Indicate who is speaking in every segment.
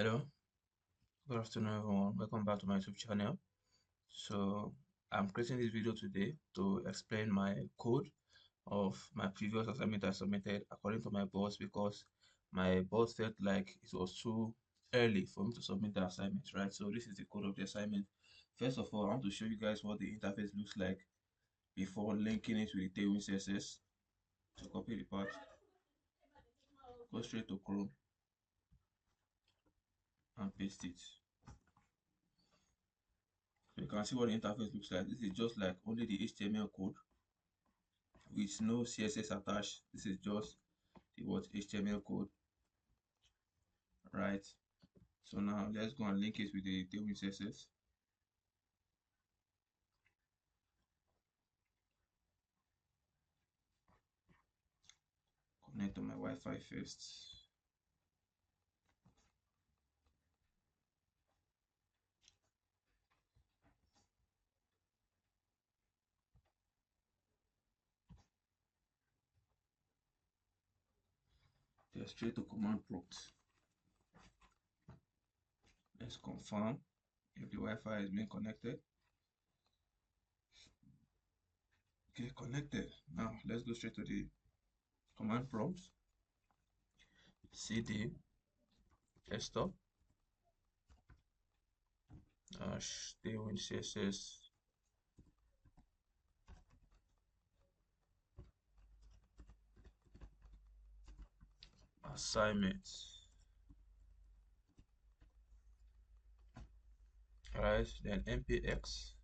Speaker 1: Hello, good afternoon everyone. Welcome back to my YouTube channel. So I'm creating this video today to explain my code of my previous assignment I submitted according to my boss, because my boss felt like it was too early for me to submit the assignment, right? So this is the code of the assignment. First of all, I want to show you guys what the interface looks like before linking it with the Tailwind CSS. So copy the part, go straight to Chrome and paste it. So you can see what the interface looks like. This is just like only the HTML code with no CSS attached. This is just the what HTML code, right? So now let's go and link it with the Tailwind CSS. Connect to my Wi-Fi first. Get straight to command prompt. Let's confirm if the Wi-Fi is being connected. Okay, connected. Now let's go straight to the command prompt. cd desktop Tailwind CSS assignment. Alright, then npx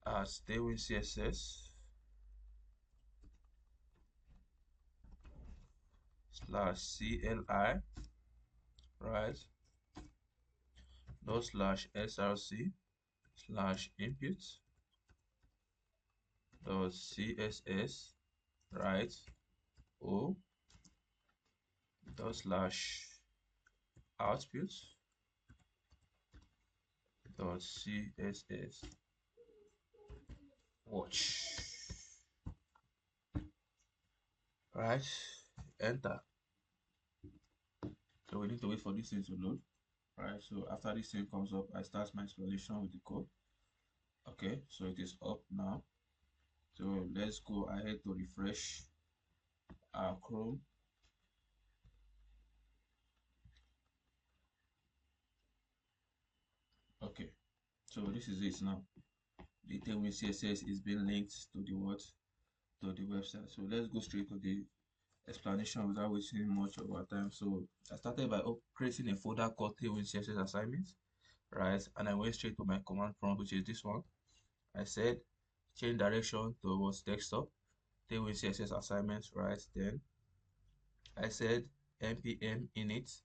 Speaker 1: as Tailwind CSS /CLI, right, /src /input .css, right, o /output .css watch, right, enter. So we need to wait for this thing to load, right? So after this thing comes up, I start my explanation with the code. Okay, so it is up now. So let's go ahead to refresh our Chrome. Okay, so this is it now. The Tailwind CSS is being linked to the what? To the website. So let's go straight to the explanation without wasting much of our time. So I started by creating a folder called Tailwind CSS assignments, right? And I went straight to my command prompt, which is this one. I said change direction towards desktop, Tailwind CSS assignments, right? Then I said npm init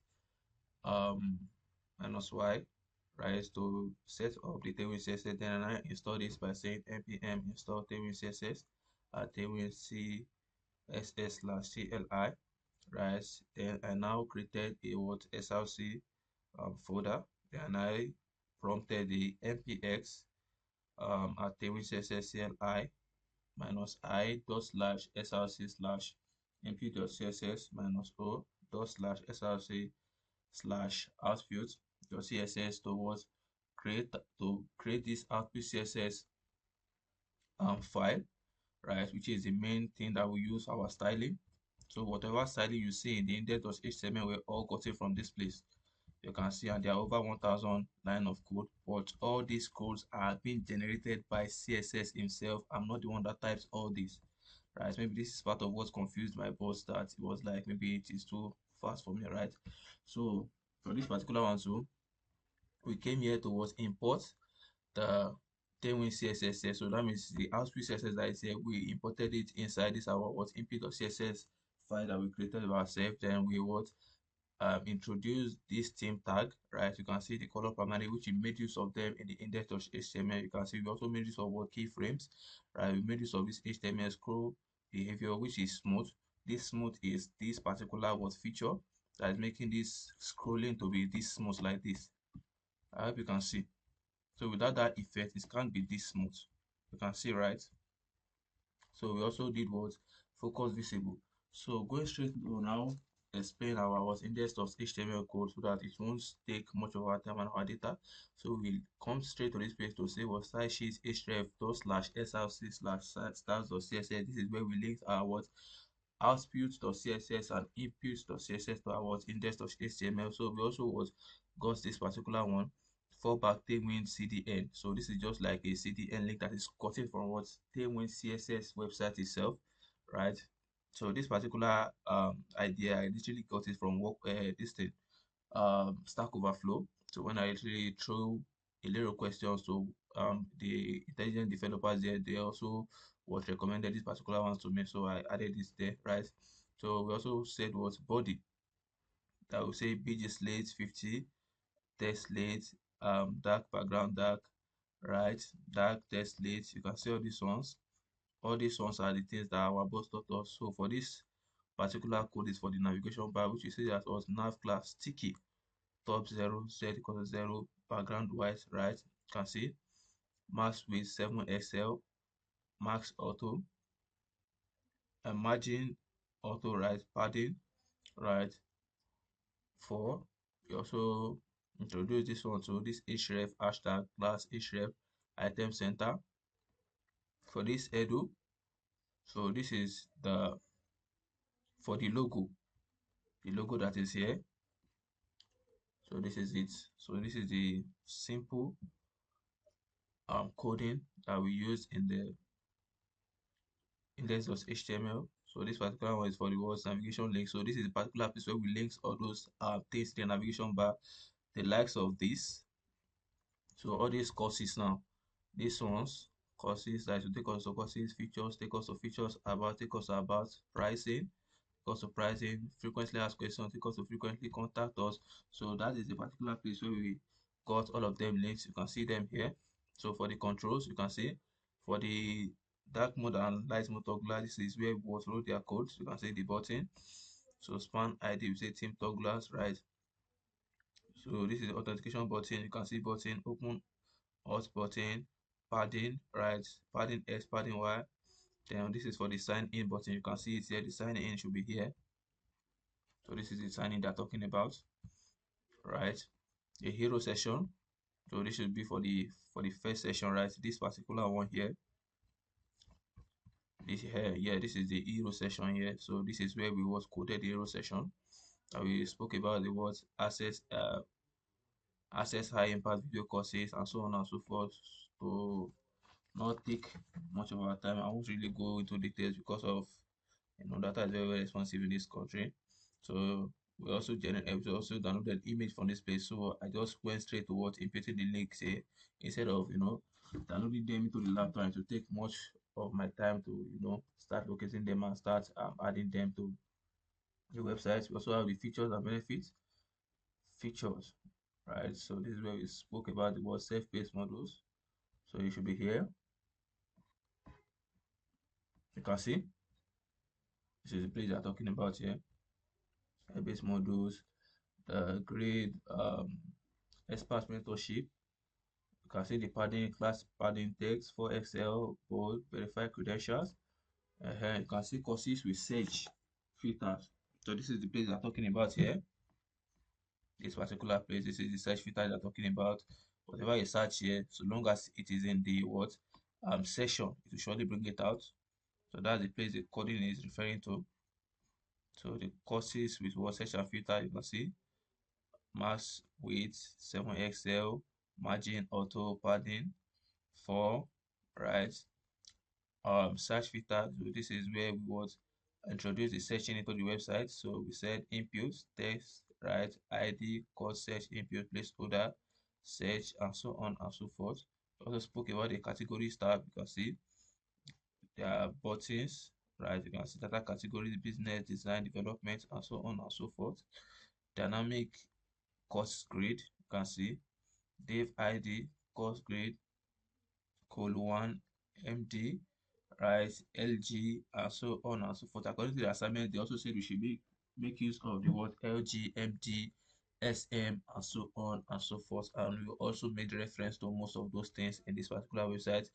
Speaker 1: -y, right, to set up the Tailwind CSS. Then I install this by saying npm install Tailwind CSS at Tailwind CSS/CLI, right. Then I now created a what src folder. Then I prompted the npx at Tailwind CSS CLI -i ./src/input.css -o ./src/output.css towards create this output CSS file, right, which is the main thing that we use our styling. So whatever styling you see in the index.html were all gotten from this place. You can see, and there are over 1000 lines of code, but all these codes are being generated by CSS himself. I'm not the one that types all this, right? Maybe this is part of what confused my boss, that it was like maybe it is too fast for me, right? So for this particular one, so we came here to what import the Tailwind CSS. So that means the output CSS that is here, we imported it inside this our what input.css file that we created ourselves. Then we what introduce this theme tag, right? You can see the color primary, which we made use of them in the index.html. You can see we also made use of what keyframes, right? We made use of this HTML scroll behavior, which is smooth. This smooth is this particular what feature that is making this scrolling to be this smooth like this. I hope you can see. So without that effect, it can't be this smooth. You can see, right? So we also did what focus visible. So going straight to now explain our what index.html code so that it won't take much of our time and our data. So we'll come straight to this page to say what style sheets href dot slash src slash styles.css. This is where we link our what output.css and input.css to our what index.html. So we also what got this particular one fallback tailwind cdn. So this is just like a cdn link that is gotten from what tailwind css website itself, right? So this particular idea, I literally got it from work this thing Stack Overflow. So when I literally throw a little questions to the intelligent developers there, they also was recommended this particular one to me, so I added this there, right? So we also said what body, that will say BG slate 50, text slate, dark background dark, right? Dark text slate. You can see all these ones. All these ones are the things that our boss taught us. So for this particular code is for the navigation bar, which you see that was nav class sticky top 0 z equals to 0 background white, right? You can see max with 7xl max auto and margin auto, right? Padding, right? 4. We also introduce this one to this href hashtag class href item center for this edu. So this is the for the logo that is here. So this is it. So this is the simple coding that we use in the index.html. So this particular one is for the words navigation link. So this is a particular place where we links all those things in the navigation bar, the likes of this. So all these courses now, these ones, courses that will take us to courses, features, take us to features, about, take us about pricing, take us to pricing, frequently asked questions, take us to frequently contact us. So that is the particular place where we got all of them links. You can see them here. So for the controls, you can see for the dark mode and light mode toggle, this is where we will wrote their codes. You can see the button. So span ID, we say team togglers, right? So this is the authentication button. You can see button, open alt button, padding, right? Padding X, padding Y. Then this is for the sign in button. You can see it here. The sign in should be here. So this is the sign in they're talking about, right? A hero session. So this should be for the first session, right? This particular one here. This here, yeah, this is the hero session here. So this is where we was coded the hero session. We spoke about the words access high impact video courses and so on and so forth. So not take much of our time. I won't really go into details because of data is very, very expensive in this country. So we also downloaded image from this place. So I just went straight to what inputting the links here instead of downloading them into the laptop and to take much of my time to start locating them and start adding them to the website. We also have the features and benefits. Features, right? So this is where we spoke about the word self-paced models. So you should be here. You can see this is the place they're talking about here. Self-paced models, the grade, expert mentorship. You can see the padding, class padding text for Excel, bold, verified credentials. You can see courses with search filters. So this is the place they're talking about here. This particular place, this is the search filter they're talking about. Whatever you search here, so long as it is in the what session, it will surely bring it out. So that's the place the coding is referring to. So the courses with what search and filter, you can see mass width 7xl, margin auto padding 4, right? Search filter. So this is where we would introduce the searching into the website. So we said input text, right? ID, code search, input placeholder, search, and so on and so forth. We also spoke about the category tab. You can see there are buttons, right? You can see data categories, business, design, development, and so on and so forth. Dynamic course grid. You can see Dev ID, course grid, col1, MD, right, LG, and so on and so forth. According to the assignment, they also said we should make use of the word LG, MD, SM, and so on and so forth. And we also made reference to most of those things in this particular website.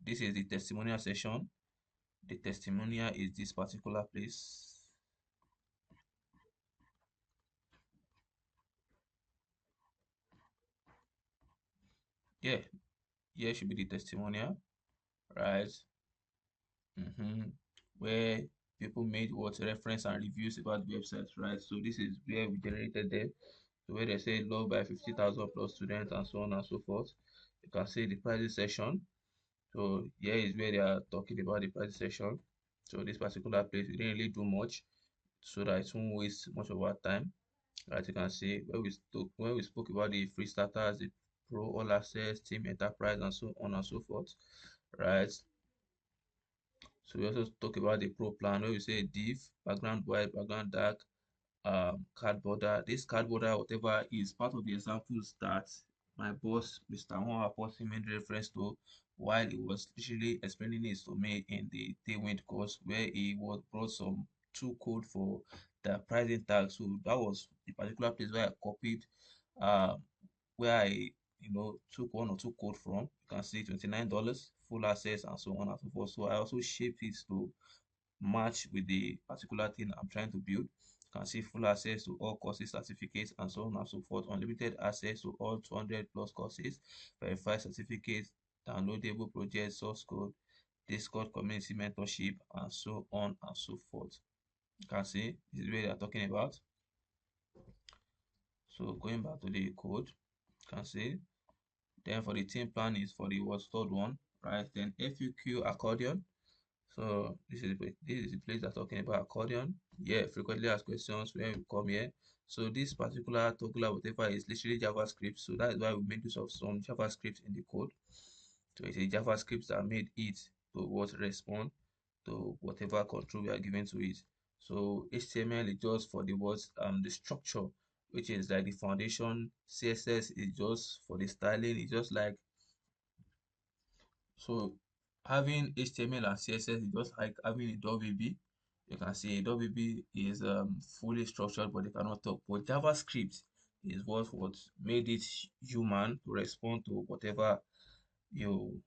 Speaker 1: This is the testimonial section. The testimonial is this particular place. yeah, here should be the testimonial, right? Where people made what reference and reviews about the website, right? So this is where we generated them. So where they say loved by 50,000 plus students and so on and so forth. You can see the pricing section. So here is where they are talking about the pricing section. So this particular place, we didn't really do much so that it won't waste much of our time. As you can see, when we spoke about the free starters, the pro, all access, team, enterprise, and so on and so forth, right? So we also talk about the pro plan where we say div, background white, background dark, card border. This card border, whatever, is part of the examples that my boss, Mr. Nwahaposi, made reference to while he was literally explaining it to me in the Tailwind course, where he was brought some two code for the pricing tag. So that was the particular place where I copied, uh, where I took one or two code from. You can see $29 full access and so on and so forth. So I also shaped it to match with the particular thing I'm trying to build. You can see full access to all courses, certificates, and so on and so forth. Unlimited access to all 200 plus courses, verified certificates, downloadable projects, source code, Discord community mentorship, and so on and so forth. You can see this is what they are talking about. So going back to the code, you can see. Then for the team plan is for the what's third one, right? Then FUQ accordion. So this is the place they're talking about accordion. Yeah, frequently asked questions when we come here. So this particular toggle whatever is literally JavaScript. So that is why we made use of some JavaScript in the code. So it's a JavaScript that made it to what respond to whatever control we are giving to it. So HTML is just for the words the structure, which is like the foundation. CSS is just for the styling. It's just like so having HTML and CSS is just like having a WB. You can see a WB is fully structured, but they cannot talk. But JavaScript is what made it human to respond to whatever you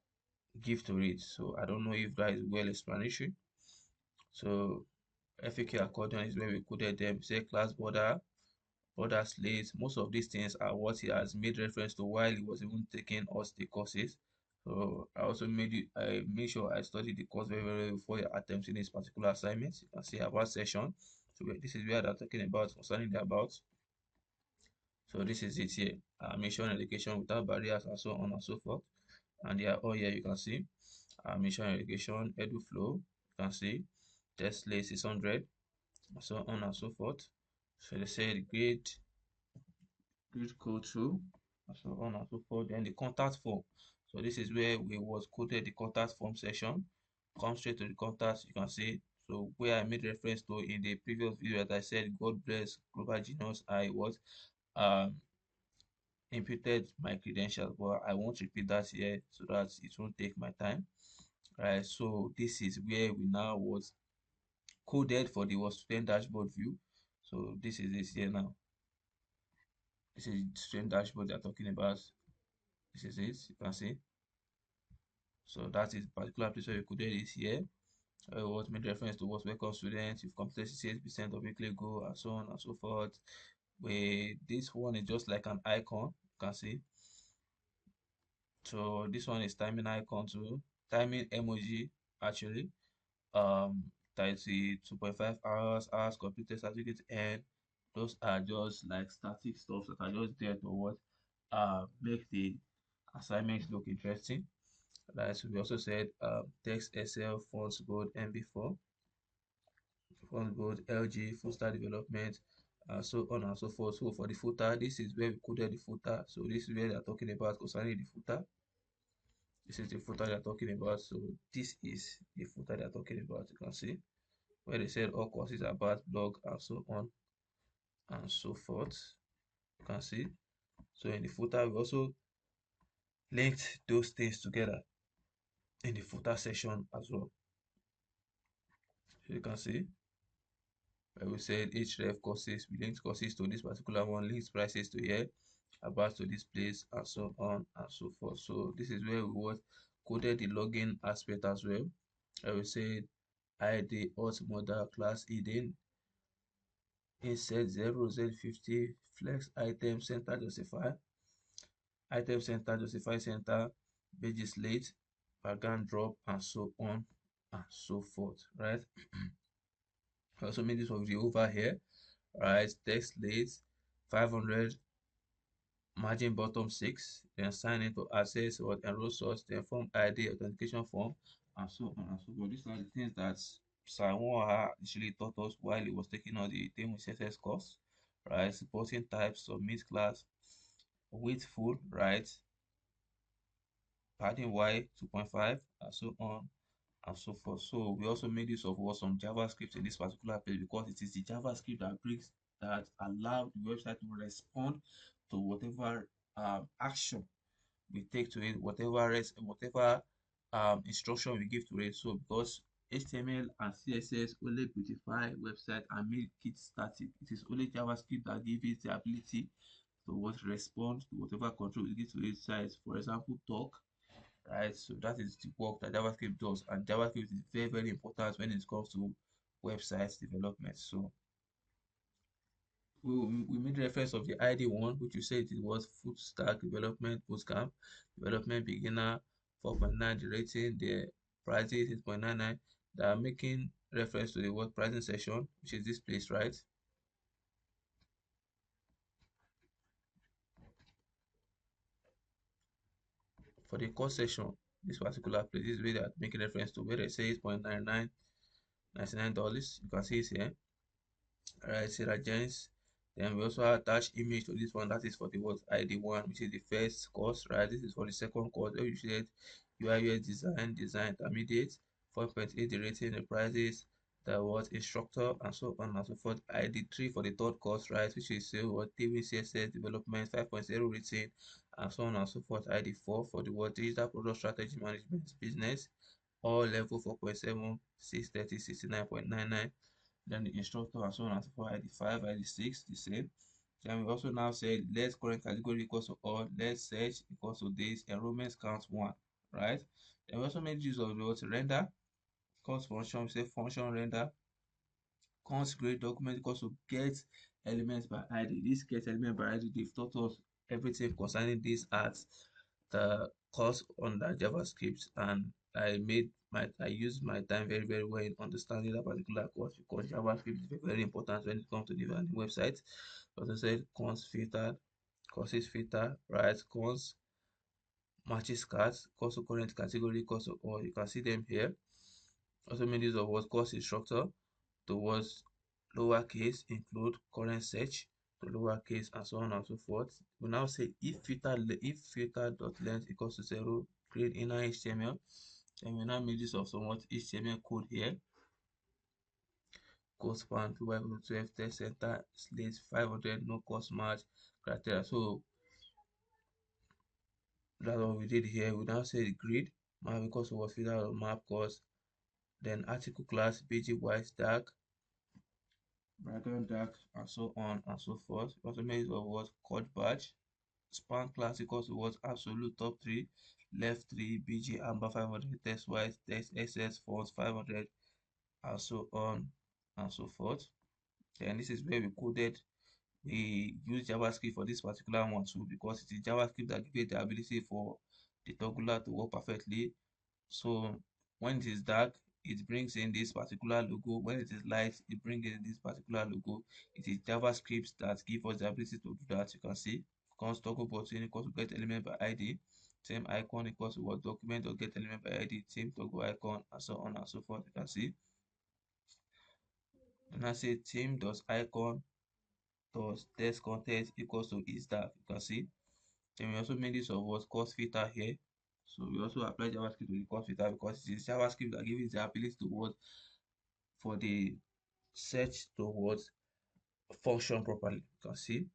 Speaker 1: give to it. So I don't know if that is well explanatory. So FAQ accordion is where we coded them. Say class border, border slate. Most of these things are what he has made reference to while he was even taking us the courses. So I also I made sure I studied the course very, very well before attempting this particular assignment. You can see about session. So this is where they're talking about concerning the about. So this is it here. Mission education without barriers and so on and so forth. And they are all here. You can see mission education, EduFlow. You can see test list 600, so on and so forth. So they said grade code through, and so on and so forth. Then the contact form. So this is where we was coded the contact form section. Come straight to the contact. You can see. So where I made reference to in the previous video that I said, God bless Global Genius, I was um imputed my credentials, but I won't repeat that here so that it won't take my time. Right. So this is where we now was coded for the student dashboard view. So this is this here now. This is the student dashboard they're talking about. This is it. You can see. So that is particular place where you coded it here. What made reference to what welcome students, you've completed 68% of weekly goal, and so on and so forth. Where this one is just like an icon, you can see. So this one is timing icon too. Timing emoji actually. 2.5 hours completed certificate, and those are just like static stuff that are just there to what make the assignment look interesting. Right, so we also said text SL fonts bold MB4 font bold LG full stack development, so on and so forth. So for the footer, this is where we coded the footer. So this is where they're talking about concerning the footer. This is the footer they're talking about. So this is the footer they're talking about. You can see where they said all courses about blog and so on and so forth. You can see. So in the footer, we also linked those things together in the footer section as well. So you can see where we said href courses, we linked courses to this particular one, linked prices to here, about to this place, and so on and so forth. So this is where we was coded the login aspect as well. I will say ID auth model class hidden insert 0 z50 flex item center justify, item center, justify center, page slate, background drop, and so on and so forth, right? I also made this of the over here, right? Text slate, 500, margin bottom 6, then sign in to access or enroll source, then form ID, authentication form, and so on and so forth. These are the things that Simon actually taught us while he was taking on the Temu CSS course, right? Supporting types, submit class, with full, right? Padding Y 2.5, and so on and so forth. So we also made use of what some JavaScript in this particular page because it is the JavaScript that allow the website to respond to whatever action we take to it, whatever instruction we give to it. So because HTML and CSS only beautify website and make it static, it is only JavaScript that gives it the ability to what respond to whatever control we give to its size. For example, talk, right? So that is the work that JavaScript does, and JavaScript is very, very important when it comes to website development. So we made reference of the ID one, which you said it was full stack development bootcamp, development beginner 4.9, the rating, the pricing 6.99. They are making reference to the word pricing session, which is this place, right? For the course session, this particular place is where they are making reference to where they say $8.99. You can see it here. Alright, Sarah James. Then we also attach image to this one. That is for the what ID one, which is the first course, right? This is for the second course where you said UI UX design intermediate, 4.8 the rating, the prices, the what instructor, and so on and so forth. ID 3 for the third course, right? Which is what TV CSS development, 5.0 rating, and so on and so forth. ID 4 for the what digital product strategy management business, all level 4.7, 630, 69.99. Then the instructor and so on and so forth. ID5, ID6, the same. Then we also now say let current category equals to all, let search equals to this, enrollment count 1, right? Then we also made use of the word render, const function, we say function render, const grade document equals to get elements by ID. This get element by ID, they've taught us everything concerning this at the course on the JavaScript, and I used my time very, very well in understanding that particular course because JavaScript is very important when it comes to designing websites. Also said cons filter, courses filter, right? Cons matches cards, course to current category, course to all. You can see them here. Also made use of what course instructor towards lowercase include current search to lowercase and so on and so forth. We now say if filter dot length equals to 0, create inner HTML. Then we now make use of somewhat HTML code here. Code span 2 by 12 text center slate 500 no cost match criteria. So that's what we did here. We now say the grid map equals to what filter or map cost. Then article class bg white dark, background dark, and so on and so forth. We also made use of what code badge, span class equals to what absolute top 3, left 3, bg amber 500, text white, text ss font 500, and so on and so forth. Then this is where we use JavaScript for this particular one too, because it is JavaScript that gives the ability for the toggler to work perfectly. So when it is dark, it brings in this particular logo. When it is light, it brings in this particular logo. It is JavaScript that gives us the ability to do that. You can see const toggle button equals to get element by ID. Same icon equals to what document or get element by ID. Same toggle icon, and so on and so forth. You can see. And I say team does icon does text content equals to is dark. You can see. Then we also made use of what course filter here. So we also apply JavaScript to the course filter because it is JavaScript that gives the ability to what for the search towards function properly. You can see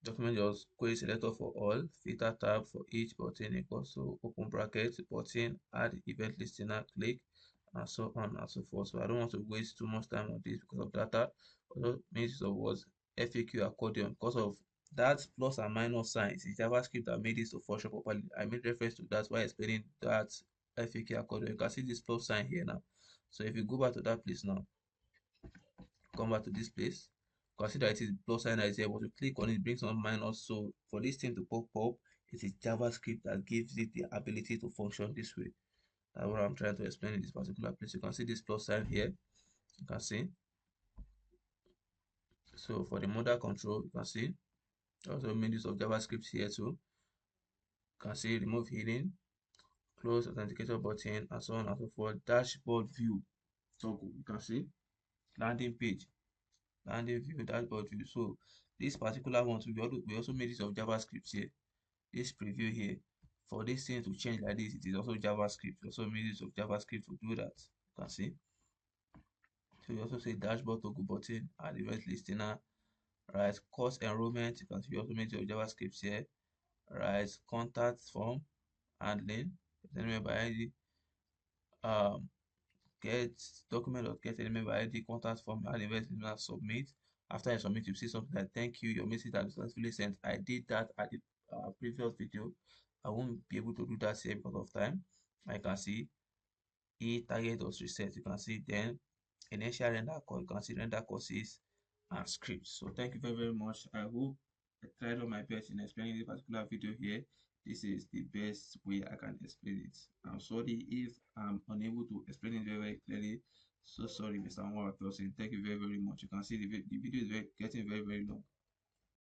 Speaker 1: document just query selector for all, filter tab for each button equals to open bracket button, add event listener, click, and so on and so forth. So I don't want to waste too much time on this because of data. Also makes use of what FAQ accordion because of that plus and minus signs. It's JavaScript that made this to function properly. I made reference to that while explaining that FAQ accordion. You can see this plus sign here now. So if you go back to that place now, come back to this place, consider it is plus sign that is here, but you click on it, brings on minus. So for this thing to pop up, It is JavaScript that gives it the ability to function this way. That's what I'm trying to explain in this particular place. You can see this plus sign here. You can see. So for the modal control, you can see also made use of JavaScript here too. You can see remove hidden, close authenticator button, and so on and so forth. Dashboard view toggle. You can see landing page, landing view, dashboard view. So this particular one, we also made use of JavaScript here. This preview here, for this thing to change like this, it is also JavaScript. We also made use of JavaScript to do that. You can see. So you also say dashboard toggle button and event listener, right? Course enrollment. You can see we also made use of JavaScript here, right? Contact form handling, element by ID, um, get document or get element by ID, contact form, add event listener, submit. After I submit, you see something like thank you, your message has successfully sent. I did that at the previous video. I won't be able to do that here because of time. I can see target was reset. You can see then initial render call. You can see render courses and scripts. So thank you very, very much. I hope I tried all my best in explaining this particular video here. This is the best way I can explain it. I'm sorry if I'm unable to explain it very, very clearly. So sorry, Mr. Nwara Person. Thank you very, very much. You can see the video is getting very, very long.